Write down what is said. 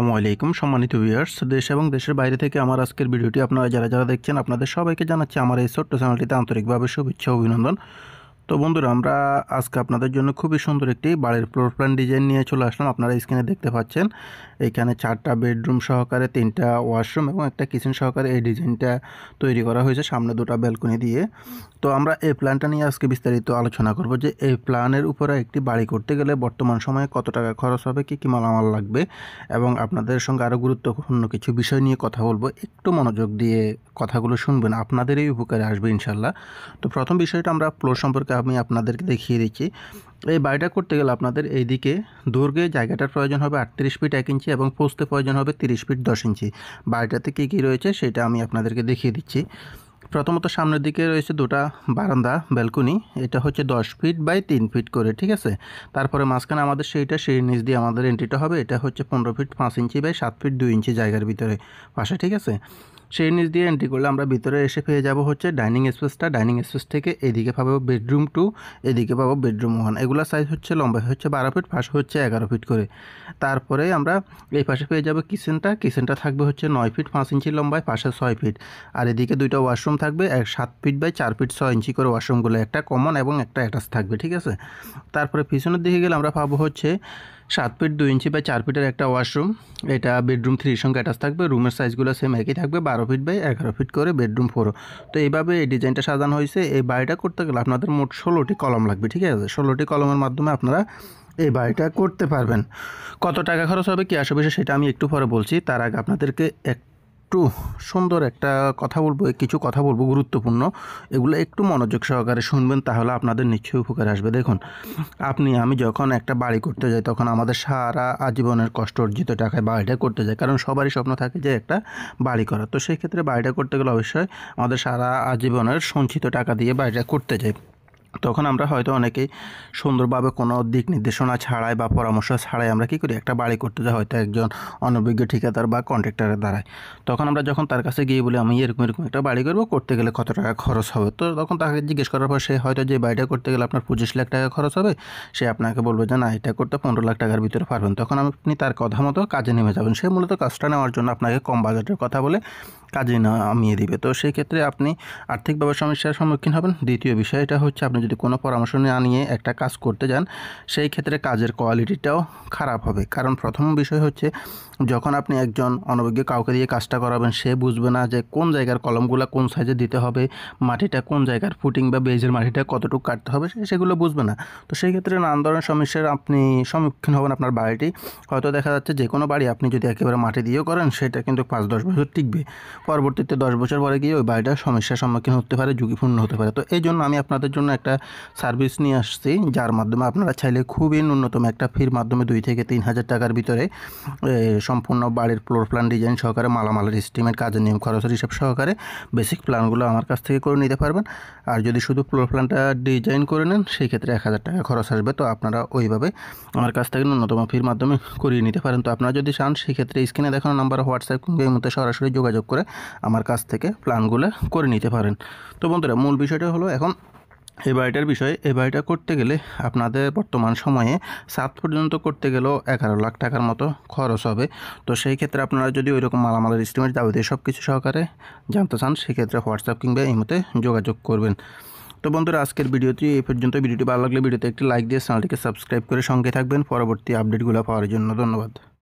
আসসালামু আলাইকুম সম্মানিত ভিউয়ার্স, দেশ এবং দেশের বাইরে থেকে আমার আজকের ভিডিওটি আপনারা যারা দেখছেন আপনাদের সবাইকে জানাচ্ছি আমার এই ছোট্ট চ্যানেলটিতে আন্তরিকভাবে শুভেচ্ছা ও অভিনন্দন। তো বন্ধুরা, আমরা আজকে আপনাদের জন্য খুবই সুন্দর একটি বাড়ির ফ্লোর প্ল্যান ডিজাইন নিয়ে চলে আসলাম। আপনারা স্ক্রিনে দেখতে পাচ্ছেন এখানে 4টা বেডরুম সহকারে 3টা ওয়াশরুম এবং একটা কিচেন সহকারে এই ডিজাইনটা তৈরি করা হয়েছে, সামনে 2টা ব্যালকনি দিয়ে। তো আমরা এই প্ল্যানটা নিয়ে আজকে বিস্তারিত আলোচনা করব যে এই প্ল্যানের উপরে একটি বাড়ি করতে গেলে বর্তমান সময়ে কত টাকা খরচ হবে, কী কী মালামাল লাগবে, এবং আপনাদের সঙ্গে আরও গুরুত্বপূর্ণ কিছু বিষয় নিয়ে কথা বলবো। একটু মনোযোগ দিয়ে কথাগুলো শুনবেন, আপনাদেরই উপকারে আসবে ইনশাল্লাহ। তো প্রথম বিষয়টা আমরা ফ্লোর সম্পর্কে আমি আপনাদেরকে দেখিয়ে দিচ্ছি। এই বাড়িটা করতে গেলে আপনাদের এইদিকে দৈর্ঘ্যে জায়গাটার প্রয়োজন হবে 38 ফিট 1 ইঞ্চি এবং পোস্তে প্রয়োজন হবে 30 ফিট 10 ইঞ্চি। বাড়িটাতে কী কী রয়েছে সেটা আমি আপনাদেরকে দেখিয়ে দিচ্ছি। প্রথমত সামনের দিকে রয়েছে 2টা বারান্দা ব্যালকনি, এটা হচ্ছে 10 ফিট বাই 3 ফিট করে, ঠিক আছে। তারপরে মাঝখানে আমাদের সেই নিচ দিয়ে আমাদের এন্ট্রিটা হবে, এটা হচ্ছে 15 ফিট 5 ইঞ্চি বাই 7 ফিট 2 ইঞ্চি জায়গার ভিতরে পাশে, ঠিক আছে। সেই নিচ দিয়ে এন্ট্রি করলে আমরা ভিতরে এসে পেয়ে যাব হচ্ছে ডাইনিং স্পেসটা। ডাইনিং স্পেস থেকে এদিকে পাবো বেডরুম 2, এদিকে পাবো বেডরুম 1। এগুলোর সাইজ হচ্ছে লম্বা হচ্ছে 12 ফিট, পাশে হচ্ছে 11 ফিট করে। তারপরে আমরা এই পাশে পেয়ে যাব কিচেনটা থাকবে হচ্ছে 9 ফিট 5 ইঞ্চি লম্বায়, পাশে 6 ফিট। আর এদিকে 2টা ওয়াশরুম থাকবে 7 ফিট বাই 4 ফিট 6 ইঞ্চি করে ওয়াশরুমগুলো, একটা কমন এবং একটা অ্যাটাচ থাকবে, ঠিক আছে। তারপরে পিছনের দিকে গেলে আমরা পাবো হচ্ছে 7 ফিট 2 ইঞ্চি বাই 4 ফিটের একটা ওয়াশরুম, এটা বেডরুম 3 সঙ্গে অ্যাটাচ থাকবে। রুমের সাইজগুলো সেম একই থাকবে, 12 ফিট বাই 11 ফিট করে বেডরুম 4। তো এইভাবে এই ডিজাইনটা সাজানো হয়েছে। এই বাড়িটা করতে গেলে আপনাদের মোট 16টি কলম লাগবে, ঠিক আছে। 16টি কলমের মাধ্যমে আপনারা এই বাড়িটা করতে পারবেন। কত টাকা খরচ হবে, কি আসবে সেটা আমি একটু পরে বলছি। তার আগে আপনাদেরকে একটু সুন্দর একটা কথা বলবো, কিছু কথা বলবো গুরুত্বপূর্ণ, এগুলো একটু মনোযোগ সহকারে শুনবেন, তাহলে আপনাদের নিশ্চয়ই উপকারে আসবে। দেখুন, আমি যখন একটা বাড়ি করতে যাই তখন আমাদের সারা আজীবনের কষ্ট অর্জিত টাকায় বাড়িটা করতে যাই, কারণ সবারই স্বপ্ন থাকে যে একটা বাড়ি করা। তো সেই ক্ষেত্রে বাড়িটা করতে গেলে অবশ্যই আমাদের সারা আজীবনের সঞ্চিত টাকা দিয়ে বাড়িটা করতে যাই। তখন আমরা হয়তো অনেকেই সুন্দরভাবে কোনো দিক নির্দেশনা ছাড়াই বা পরামর্শ ছাড়াই আমরা কী করি, একটা বাড়ি করতে যাই হয়তো একজন অনভিজ্ঞ ঠিকাদার বা কন্ট্রাক্টরের দ্বারাই। তখন আমরা যখন তার কাছে গিয়ে বলি আমি এরকম একটা বাড়ি করতে গেলে কত টাকা খরচ হবে, তো তখন তাকে জিজ্ঞেস করার পর সে হয়তো যে বাড়িটা করতে গেলে আপনার 25 লাখ টাকা খরচ হবে, সে আপনাকে বলবে যে না, এটা করতে 15 লাখ টাকার ভিতরে পারবেন। তখন আপনি তার কথা মতো কাজে নেমে যাবেন। সে মূলত কাজটা নেওয়ার জন্য আপনাকে কম বাজেটের কথা বলে কাজে নামিয়ে দিবে। তো সেই ক্ষেত্রে আপনি আর্থিকভাবে সমস্যার সম্মুখীন হবেন। দ্বিতীয় বিষয়টা হচ্ছে, আপনি যদি কোনো পরামর্শ না নিয়ে একটা কাজ করতে যান, সেই ক্ষেত্রে কাজের কোয়ালিটিটাও খারাপ হবে। কারণ প্রথম বিষয় হচ্ছে, যখন আপনি একজন অনভিজ্ঞ কাউকে দিয়ে কাজটা করাবেন, সে বুঝবে না যে কোন জায়গার কলমগুলো কোন সাইজে দিতে হবে, মাটিটা কোন জায়গার ফুটিং বা বেজের মাটিটা কতটুকু কাটতে হবে, সেগুলো বুঝবে না। তো সেই ক্ষেত্রে নানান ধরনের সমস্যার আপনি সম্মুখীন হবেন। আপনার বাড়িটি হয়তো দেখা যাচ্ছে যে কোনো বাড়ি আপনি যদি একেবারে মাটি দিয়েও করেন, সেটা কিন্তু 5-10 বছর টিকবে, পরবর্তীতে 10 বছর পরে গিয়ে ওই বাড়িটার সমস্যার সম্মুখীন হতে পারে, ঝুঁকিপূর্ণ হতে পারে। তো এই জন্য আমি আপনাদের জন্য একটা সার্ভিস নিয়ে আসছি, যার মাধ্যমে আপনারা চাইলে খুবই ন্যূনতম একটা ফির মাধ্যমে 2 থেকে 3 হাজার টাকার ভিতরে সম্পূর্ণ বাড়ির ফ্লোর প্ল্যান ডিজাইন সহকারে, মালামালের এস্টিমেট, কাজের নিয়ম খরচের হিসাব সহকারে বেসিক প্ল্যানগুলো আমার কাছ থেকে করে নিতে পারবেন। আর যদি শুধু ফ্লোর প্ল্যানটা ডিজাইন করে নেন, সেই ক্ষেত্রে 1000 টাকা খরচ আসবে। তো আপনারা ওইভাবে আমার কাছ থেকে ন্যূনতম ফির মাধ্যমে করিয়ে নিতে পারেন। তো আপনারা যদি চান, সেক্ষেত্রে স্ক্রিনে দেখানো নাম্বার হোয়াটসঅ্যাপ কিংবা এই মধ্যে সরাসরি যোগাযোগ করে আমার কাছ থেকে প্ল্যানগুলো করে নিতে পারেন। তো বন্ধুরা, মূল বিষয়টা হলো এখন এই বাড়িটার বিষয়ে। এই বাড়িটা করতে গেলে আপনাদের বর্তমান সময়ে 7 পর্যন্ত করতে গেলেও 11 লাখ টাকার মতো খরচ হবে। তো সেই ক্ষেত্রে আপনারা যদি ওইরকম মালামালের এস্টিমেট যাবতীয় সব কিছু সহকারে জানতে চান, সেক্ষেত্রে হোয়াটসঅ্যাপ কিংবা এই মতে যোগাযোগ করবেন। তো বন্ধুরা, আজকের ভিডিওটি এই পর্যন্ত। ভিডিওটি ভালো লাগলে ভিডিওতে একটি লাইক দিয়ে চ্যানেলটিকে সাবস্ক্রাইব করে সঙ্গে থাকবেন পরবর্তী আপডেটগুলো পাওয়ার জন্য। ধন্যবাদ।